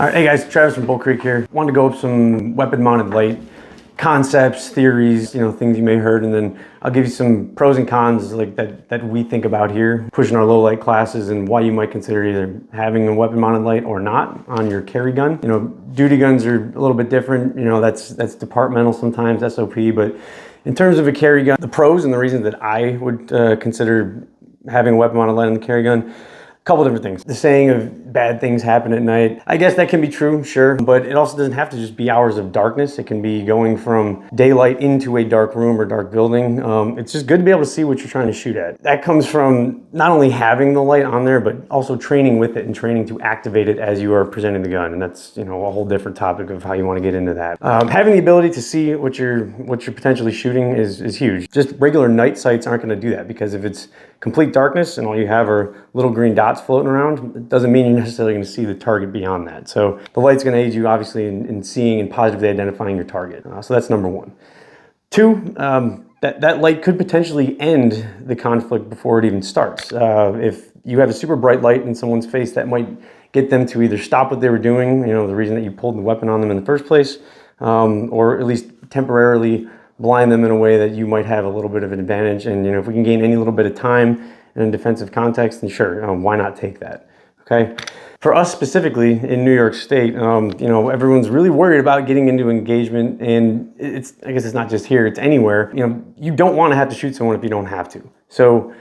All right, hey guys, Travis from Bull Creek here. Wanted to go over some weapon-mounted light concepts, theories, things you may have heard, and then I'll give you some pros and cons like that we think about here, pushing our low light classes, and why you might consider either having a weapon-mounted light or not on your carry gun. Duty guns are a little bit different. That's departmental sometimes, SOP, but in terms of a carry gun, the pros and the reasons that I would consider having a weapon-mounted light on the carry gun. Couple different things. The saying of bad things happen at night, I guess that can be true, sure, but it also doesn't have to just be hours of darkness. It can be going from daylight into a dark room or dark building. It's just good to be able to see what you're trying to shoot at. That comes from not only having the light on there, but also training with it and training to activate it as you are presenting the gun. And that's a whole different topic of how you want to get into that. Having the ability to see what you're potentially shooting is huge. Just regular night sights aren't going to do that, because if it's complete darkness and all you have are little green dots floating around, it doesn't mean you're necessarily going to see the target beyond that. So the light's going to aid you obviously in seeing and positively identifying your target. So that's number one. Two, that light could potentially end the conflict before it even starts. If you have a super bright light in someone's face, that might get them to either stop what they were doing, the reason that you pulled the weapon on them in the first place, or at least temporarily blind them in a way that you might have a little bit of an advantage. And if we can gain any little bit of time in a defensive context, then sure, why not take that? Okay. For us specifically in New York State, everyone's really worried about getting into engagement, and I guess it's not just here, it's anywhere. You don't want to have to shoot someone if you don't have to. So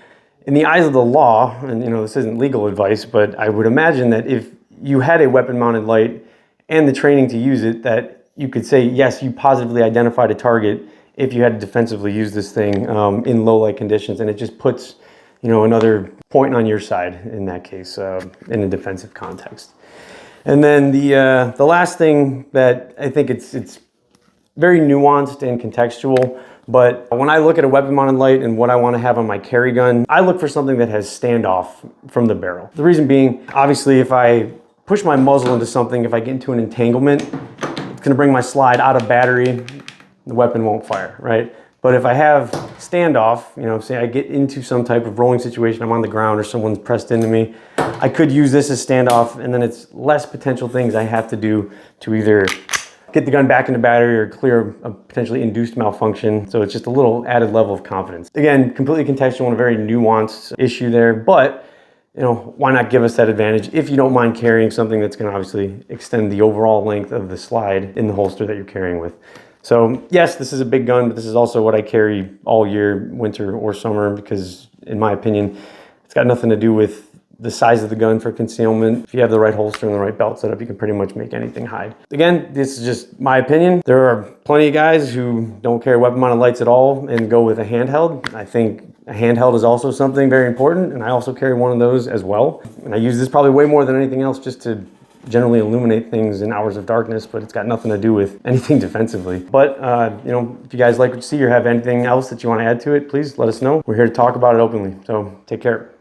in the eyes of the law, and this isn't legal advice, but I would imagine that if you had a weapon-mounted light and the training to use it, that you could say, yes, you positively identified a target if you had to defensively use this thing in low light conditions, and it just puts another point on your side in that case, in a defensive context. And then the last thing that I think it's very nuanced and contextual, but when I look at a weapon-mounted light and what I want to have on my carry gun, I look for something that has standoff from the barrel. The reason being, obviously, if I push my muzzle into something, if I get into an entanglement, it's going to bring my slide out of battery. The weapon won't fire, right? But if I have standoff, say I get into some type of rolling situation, I'm on the ground or someone's pressed into me, I could use this as standoff, and then it's less potential things I have to do to either get the gun back into battery or clear a potentially induced malfunction. So it's just a little added level of confidence. Again, completely contextual and a very nuanced issue there, but why not give us that advantage if you don't mind carrying something that's going to obviously extend the overall length of the slide in the holster that you're carrying with. So yes, this is a big gun, but this is also what I carry all year, winter or summer, because in my opinion, it's got nothing to do with the size of the gun for concealment. If you have the right holster and the right belt setup, you can pretty much make anything hide. Again, this is just my opinion. There are plenty of guys who don't carry weapon-mounted lights at all and go with a handheld. I think a handheld is also something very important, and I also carry one of those as well. And I use this probably way more than anything else just to generally illuminate things in hours of darkness, but it's got nothing to do with anything defensively. But, if you guys like what you see or have anything else that you want to add to it, please let us know. We're here to talk about it openly. So take care.